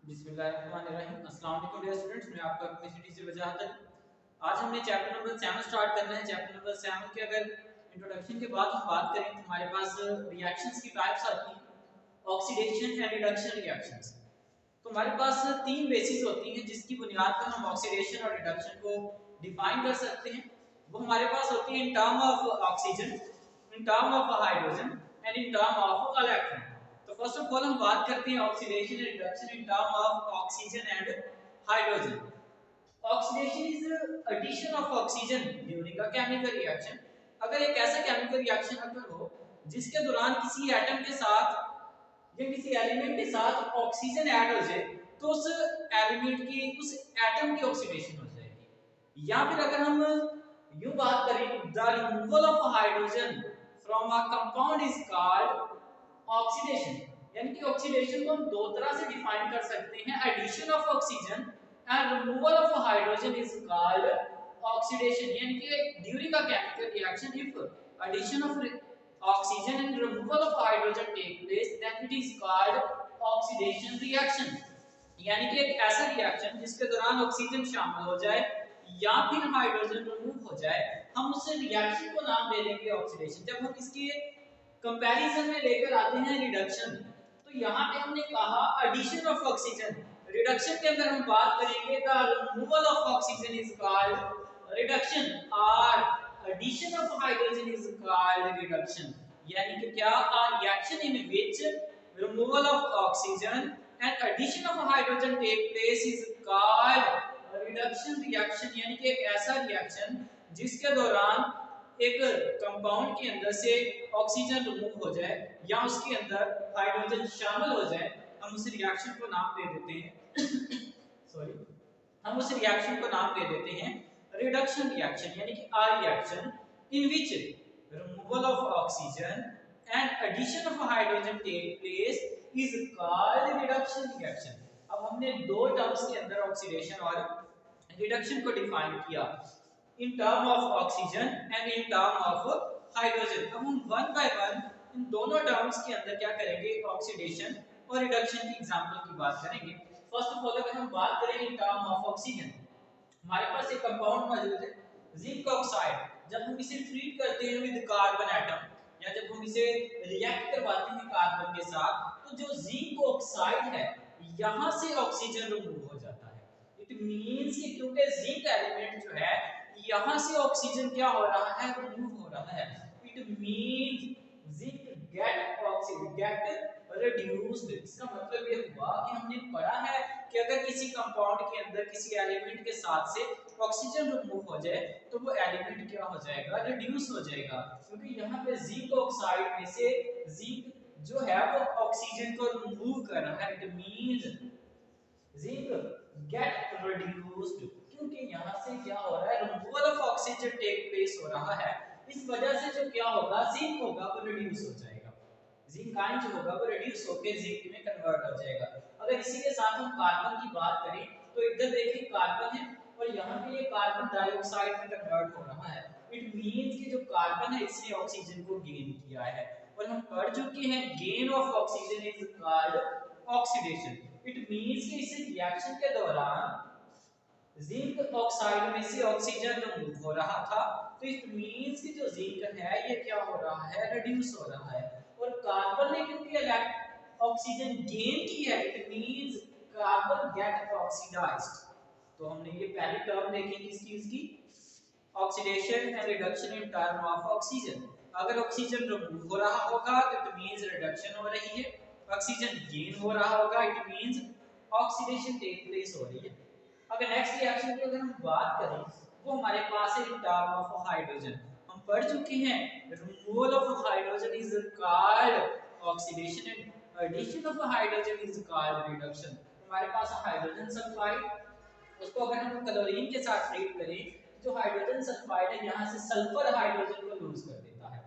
बिस्मिल्लाहिर्रहमानिर्रहीम। अस्सलाम वालेकुम डियर स्टूडेंट्स, मैं आपका अपनी सिटी से वजाहत है। आज हमने चैप्टर नंबर 7 स्टार्ट करना है। चैप्टर नंबर 7 के अगर इंट्रोडक्शन के बाद हम बात करें तो हमारे पास रिएक्शंस की टाइप्स आती हैं, ऑक्सीडेशन एंड रिडक्शन रिएक्शंस। तो हमारे पास तीन बेसिस होती हैं जिसकी बुनियाद पर हम ऑक्सीडेशन और रिडक्शन को डिफाइन कर सकते हैं। वो हमारे पास होती है in term of oxygen, in term of hydrogen and in term of electron. तो फर्स्ट ऑफ ऑल हम बात करते हैं oxidation and reduction in term of oxygen and hydrogen. Oxidation is addition of oxygen during a chemical reaction. अगर एक ऐसा chemical reaction अगर हो जिसके दौरान किसी एटम के साथ या किसी एलिमेंट के साथ ऑक्सीजन ऐड हो जाए तो उस एलिमेंट की उस एटम की ऑक्सीडेशन हो जाएगी। या फिर अगर हम यूं बात करें the removal of hydrogen from a compound is called oxidation. यानी कि ऑक्सीडेशन को हम दो तरह से डिफाइन कर सकते हैं, addition of oxygen and removal of hydrogen is called oxidation. यानी कि during a chemical reaction if addition of oxygen and removal of hydrogen take place then it is called oxidation reaction। यानी कि एक ऐसा reaction जिसके दौरान oxygen शामिल हो जाए या फिर हाइड्रोजन रिमूव हो जाए, हम उस रिएक्शन को नाम दे देंगे ऑक्सीडेशन। जब हम इसकी कंपैरिजन में लेकर आते हैं रिडक्शन, तो यहाँ पे हमने कहा एडिशन ऑफ ऑक्सीजन। रिडक्शन के अंदर हम बात करेंगे the removal of oxygen is called reduction और addition of hydrogen is called reduction। यानी कि क्या a reaction in which removal of oxygen and addition of hydrogen take place is called reduction reaction। यानी कि एक ऐसा रिएक्शन जिसके दौरान एक कंपाउंड के अंदर से ऑक्सीजन रिमूव हो जाए या उसके अंदर हाइड्रोजन शामिल हो जाए, हम उस रिएक्शन को नाम दे देते हैं सॉरी हम उस रिएक्शन को नाम दे देते हैं रिडक्शन रिएक्शन। यानी कि a reaction in which removal of oxygen and addition of hydrogen take place is called reduction reaction. अब हमने दो टर्म्स के अंदर ऑक्सीडेशन और रिडक्शन को डिफाइन किया, इन term of oxygen and in term of hydrogen. अब हम वन बाय वन इन दोनों टर्म्स के अंदर क्या करेंगे, ऑक्सीडेशन और रिडक्शन की एग्जांपल की बात करेंगे। फर्स्ट ऑफ ऑल अगर हम बात करें इन टर्म ऑफ ऑक्सीजन, हमारे पास एक कंपाउंड मौजूद है जिंक ऑक्साइड। जब हम इसे ट्रीट करते हैं विद कार्बन एटम या जब हम इसे रिएक्ट करवाते हैं कार्बन के साथ, तो जो जिंक ऑक्साइड है यहां से ऑक्सीजन रिमूव हो जाता है। इट मींस कि क्योंकि जिंक एलिमेंट जो है यहां से ऑक्सीजन क्या हो रहा है, रिमूव हो रहा है। It means zinc gate oxygen gate reduced. इसका मतलब ये हुआ कि हमने पढ़ा है कि अगर किसी कंपाउंड के अंदर किसी एलिमेंट के साथ से ऑक्सीजन रिमूव हो जाए तो वो एलिमेंट क्या हो जाएगा, रिड्यूस हो जाएगा। क्योंकि यहाँ पे जिंक ऑक्साइड में से जिंक जो है वो ऑक्सीजन को रिमूव कर रहा है। It means zinc get reduced, क्योंकि यहाँ से क्या हो रहा है, removal of oxygen take place हो रहा है। इस वजह से जो क्या होगा, जिंक होगा वो रिड्यूस हो जाएगा। जिंक आयन जो होगा वो रिड्यूस होकर जिंक में कन्वर्ट हो जाएगा। अगर इसी के साथ हम कार्बन की बात करें तो इधर देखिए कार्बन है और यहाँ पे ये कार्बन डाइऑक्साइड में कन्वर्ट हो रहा है। इट मींस कि जो कार्बन है इसने ऑक्सीजन को गेन किया है। और हम पढ़ चुके हैं gain of oxygen is called oxidation. It means कि इस रिएक्शन के दौरान जिंक ऑक्साइड में से ऑक्सीजन रिमूव हो रहा था, तो इट मींस कि जो जिंक है ये क्या हो रहा है, रिड्यूस हो रहा है। और कार्बन ने क्योंकि ऑक्सीजन गेन की है, it means carbon get oxidised. तो हमने ये पहली टर्म देखी किस चीज की, oxidation and reduction in term of oxygen. अगर ऑक्सीजन रिमूव हो रहा होगा तो इट मींस रिडक्शन हो रही है, ऑक्सीजन गेन हो रहा होगा it means oxidation take place हो रही है। अगर नेक्स्ट रिएक्शन की अगर हम बात करें वो हमारे पास है इन टर्म ऑफ हाइड्रोजन। हम पढ़ चुके हैं removal of hydrogen is called oxidation and addition of hydrogen is called reduction. हमारे पास हाइड्रोजन सल्फाइड, उसको अगर हम क्लोरीन के साथ ट्रीट करें, जो हाइड्रोजन सल्फाइड है यहाँ से सल्फर हाइड्रोजन को लूज कर देता है।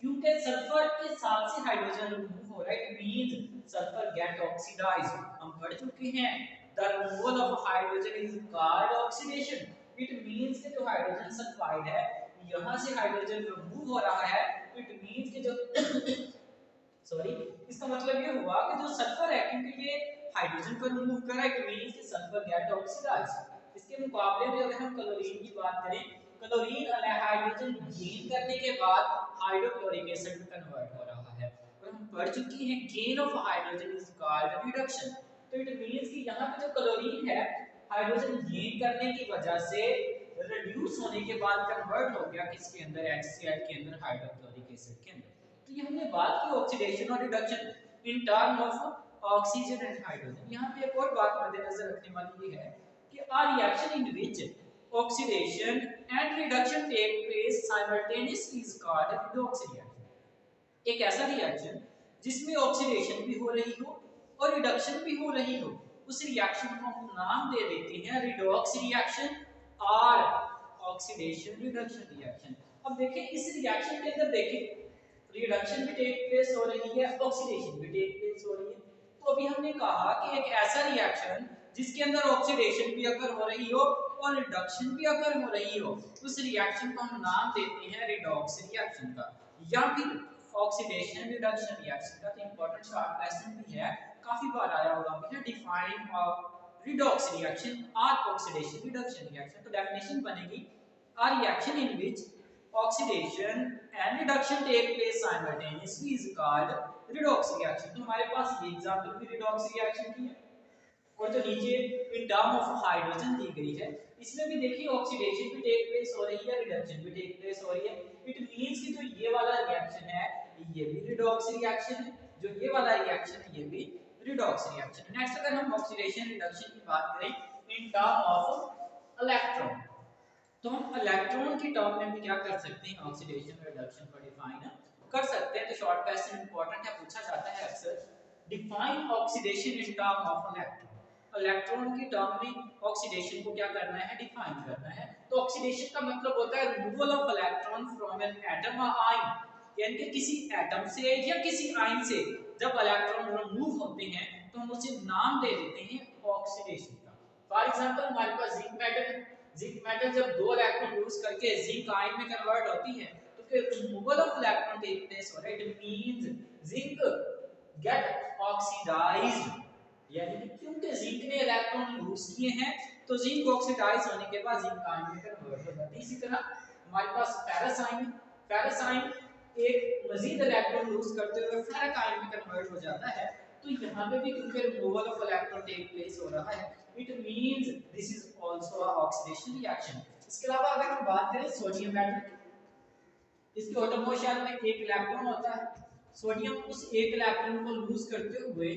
क्योंकि सल्फर के साथ से हाइड्रोजन रिमूव हो रहा है, it means sulphur get oxidised. हम पढ़ चुके हैं the removal of hydrogen is called oxidation. It means कि जो हाइड्रोजन सल्फाइड है यहाँ से हाइड्रोजन रिमूव हो रहा है, इट मींस कि जो सॉरी इसका मतलब ये हुआ कि जो सल्फर है, क्योंकि ये हाइड्रोजन को रिमूव करा, it means sulphur get oxidised. इसके मुकाबले में अगर हम क्लोरीन की बात करें, क्लोरीन हाइड्रोजन गेन करने के बाद हाइड्रोक्लोरिक एसिड में कन्वर्ट हो रहा है, और हम पढ़ चुके हैं gain of hydrogen is called reduction. तो इट मींस कि यहाँ पे जो क्लोरीन है हाइड्रोजन गेन करने की वजह से रिड्यूस होने के बाद कन्वर्ट हो गया किसके अंदर, HCl के अंदर, हाइड्रोक्लोरिक एसिड के अंदर। तो ये हमने बात की ऑक्सीडेशन और reduction in term of oxygen and hydrogen. यहाँ पे एक और बात मद्देनजर रखने वाली ये है कि a reaction in which oxidation and reduction take place simultaneously is called redox reaction. एक ऐसा रिएक्शन जिसमें ऑक्सीडेशन भी हो रही हो और रिडक्शन भी हो रही हो, उस रिएक्शन को हम नाम दे देते हैं रिडॉक्स रिएक्शन और ऑक्सीडेशन रिडक्शन रिएक्शन। अब देखिए इस रिएक्शन के अंदर देखिए रिडक्शन भी टेक प्लेस हो रही है, ऑक्सीडेशन भी टेक प्लेस हो रही है। तो अभी हमने कहा कि एक ऐसा रिएक्शन जिसके अंदर ऑक्सीडेशन भी अगर हो रही हो और रिडक्शन भी अगर हो रही हो, उस रिएक्शन को हम नाम देते हैं रिडॉक्स रिएक्शन का या फिर ऑक्सीडेशन रिडक्शन रिएक्शन का। तो इंपॉर्टेंट शॉर्ट क्वेश्चन भी है, काफी बार आया होगा कि डिफाइन रिडॉक्स रिएक्शन और ऑक्सीडेशन रिडक्शन रिएक्शन। तो डेफिनेशन बनेगी a reaction in which oxidation and reduction take place simultaneously is called redox reaction। तो हमारे पास ये एग्जांपल भी redox reaction की है, और जो नीचे इन टर्म ऑफ हाइड्रोजन दी गई है इसमें भी देखिए ऑक्सीडेशन भी टेक प्लेस हो रही है, रिडक्शन भी टेक प्लेस हो रही है। इट मींस कि जो ये वाला रिएक्शन है ये भी रिडॉक्स रिएक्शन है, जो ये वाला रिएक्शन है ये भी रिडॉक्स रिएक्शन है। नेक्स्ट अगर हम ऑक्सीडेशन रिडक्शन की बात करें इन टर्म ऑफ इलेक्ट्रॉन, तो हम इलेक्ट्रॉन की टर्म में भी क्या कर सकते हैं, ऑक्सीडेशन रिडक्शन को डिफाइन कर सकते हैं। तो शॉर्ट क्वेश्चन इंपॉर्टेंट है, पूछा जाता है अक्सर, define oxidation in term of electron. Electron की टर्म में ऑक्सीडेशन को क्या करना है, डिफाइन करना है। तो ऑक्सीडेशन का मतलब होता है removal of electron from an atom और आयन, यानी कि किसी एटम से या किसी आयन से जब इलेक्ट्रॉन रिमूव होते हैं तो हम उसे नाम दे देते हैं ऑक्सीडेशन का। फॉर एग्जांपल हमारे पास जिंक मेटल है, जिंक मेटल जब दो इलेक्ट्रॉन लूज करके जिंक आयन में कन्वर्ट होती है तो फिर removal of electron take place हो रहा है। It means zinc get oxidised, यानी कि क्योंकि जिंक ने इलेक्ट्रॉन लूज किए हैं तो जिंक ऑक्सीडाइज होने के बाद जिंक आयन में कन्वर्ट हो जाता है। इसी तरह हमारे पास फेरस आयन, फेरस आयन एक मजीद इलेक्ट्रॉन लूज करते हुए फेरिक आयन में कन्वर्ट हो जाता है। तो यहाँ पे भी क्योंकि removal of electron take place हो रहा है, it means this is also a oxidation reaction. इसके अलावा अगर हम बात करें सोडियम मेटल, इसके एटॉमिक शेल में एक इलेक्ट्रॉन होता है, सोडियम उस एक इलेक्ट्रॉन को लूज करते हुए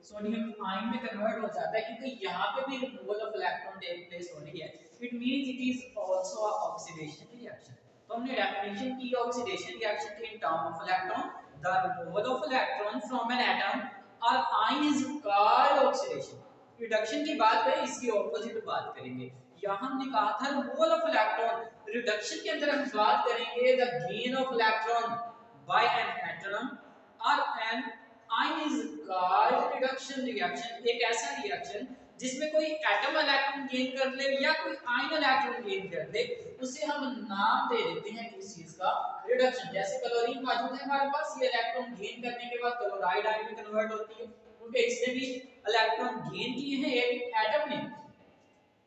सोडियम आयन में कन्वर्ट हो जाता है, क्योंकि यहाँ पे भी removal of electron take place हो रही है। It means it is also a oxidation reaction. तो हमने डेफिनेशन की ऑक्सीडेशन रिएक्शन के in term of electron, the removal of electron from an atom और ion is called oxidation. Reduction की बात करें इसकी ऑपोजिट बात करेंगे। यहाँ हमने कहा था रिमूवल ऑफ इलेक्ट्रॉन, रिडक्शन के अंदर हम बात करेंगे the gain of electron by an atom और an ion is called reduction reaction. एक ऐसा रिएक्शन जिसमें कोई एटम इलेक्ट्रॉन गेन कर ले या कोई आयन इलेक्ट्रॉन गेन कर ले, उसे हम नाम दे देते हैं किस चीज का, रिडक्शन। जैसे क्लोरीन मौजूद है हमारे पास, ये इलेक्ट्रॉन गेन करने के बाद क्लोराइड आयन में कन्वर्ट होती है, क्योंकि इसने भी इलेक्ट्रॉन गेन किए हैं एक एटम ने,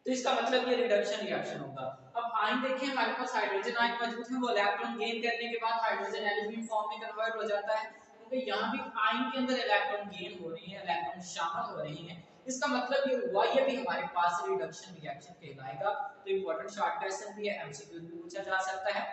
तो इसका मतलब ये रिडक्शन रिएक्शन होगा। अब आयन देखिए हमारे पास हाइड्रोजन आयन मौजूद है, वो इलेक्ट्रॉन गेन करने के बाद हाइड्रोजन एल्यूमिनियम फॉर्म में कन्वर्ट हो जाता है, क्योंकि यहाँ भी आयन के अंदर इलेक्ट्रॉन गेन हो रही है, इलेक्ट्रॉन शामिल हो रही हैं। इसका मतलब ये हुआ ये भी हमारे पास रिडक्शन रिएक्शन कहलाएगा। तो इंपॉर्टेंट शॉर्ट क्वेश्चन भी है, एमसीक्यू भी पूछा जा सकता है।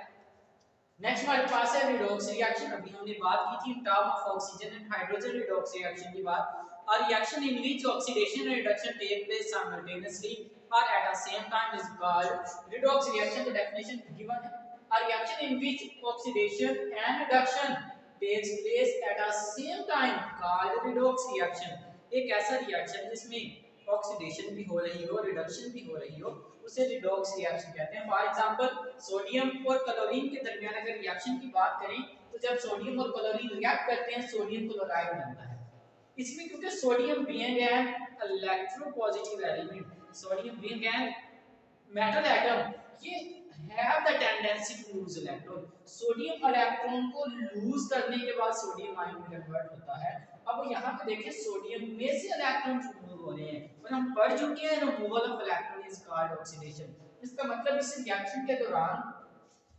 नेक्स्ट हमारे पास है रिडॉक्स रिएक्शन। अभी हमने बात की थी term of oxygen and hydrogen redox reaction की बात। A reaction in which oxidation and reduction take place simultaneously or at the same time is called redox reaction। The definition given है, a reaction in which oxidation and reduction takes place at the same time called redox reaction। एक ऐसा reaction जिसमें oxidation भी हो रही हो, reduction भी हो रही हो, उसे रिडॉक्स रिएक्शन कहते हैं। फॉर एग्जांपल सोडियम और क्लोरीन के दरमियान अगर रिएक्शन की बात करें तो जब सोडियम और क्लोरीन रिएक्ट करते हैं सोडियम क्लोराइड बनता है। इसमें क्योंकि sodium being an electropositive element, sodium being an metal atom, ये have the tendency to lose electron. Sodium electron को लूज करने के बाद सोडियम आयन में कन्वर्ट होता है। अब यहाँ पे देखिए सोडियम में से इलेक्ट्रॉन रिमूव हो रहे हैं और हम पढ़ चुके हैं removal of electron is called oxidation. इसका मतलब इस रिएक्शन के दौरान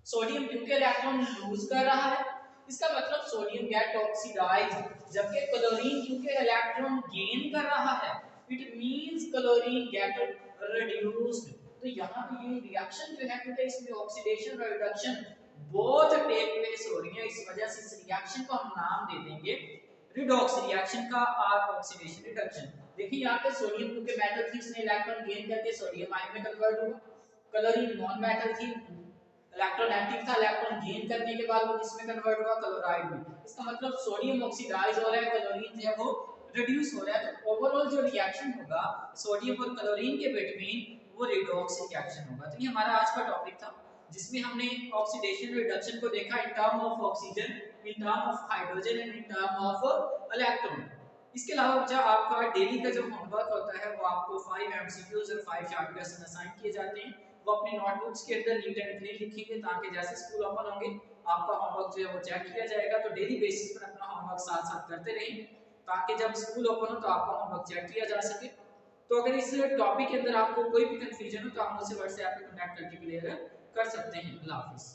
सोडियम क्योंकि इलेक्ट्रॉन लूज कर रहा है, इसका मतलब सोडियम गेट ऑक्सीडाइज, जबकि क्लोरीन क्योंकि इलेक्ट्रॉन गेन कर रहा है, it means chlorine gate reduced. तो यहाँ पे ये रिएक्शन जो है क्योंकि इसमें ऑक्सीडेशन और रिडक्शन बोथ टेक प्लेस हो रही है, इस वजह से इस रिएक्शन को हम नाम दे देंगे रिडॉक्स रिएक्शन का और ऑक्सीडेशन रिडक्शन। देखिए यहाँ पे सोडियम क्योंकि मेटल थी, इसने इलेक्ट्रॉन गेन करके सोडियम आयन में कन्वर्ट हुआ। क्लोरीन नॉन मेटल थी, इलेक्ट्रॉन एक्टिव था, इलेक्ट्रॉन गेन करने के बाद वो किसमें कन्वर्ट हुआ, क्लोराइड में। इसका मतलब सोडियम ऑक्सीडाइज हो रहा है, क्लोरीन जो है वो रिड्यूस हो रहा है। तो ओवरऑल जो रिएक्शन होगा सोडियम और क्लोरीन के बिटवीन वो रिडॉक्स रिएक्शन होगा। तो ये हमारा आज का टॉपिक था जिसमें हमने ऑक्सीडेशन रिडक्शन को देखा इन term of oxygen, in term of hydrogen and in term of electron. इसके अलावा बच्चा आपका डेली का जो होमवर्क होता है वो आपको 5 एमसीक्यूज और 5 शॉर्ट क्वेश्चन असाइन किए जाते हैं। वो अपनी नोटबुक्स के अंदर नीट एंड क्लीन लिखेंगे ताकि जैसे स्कूल ओपन होंगे आपका होमवर्क जो है वो चेक किया जाएगा। तो डेली बेसिस पर अपना होमवर्क साथ साथ करते रहें ताकि जब स्कूल ओपन हो तो आपका होमवर्क चेक किया जा सके। तो अगर इस टॉपिक के अंदर आपको कोई भी कंफ्यूजन हो तो आप मुझसे व्हाट्सएप पे कांटेक्ट करके क्लियर कर सकते हैं। अल्लाह हाफिज़।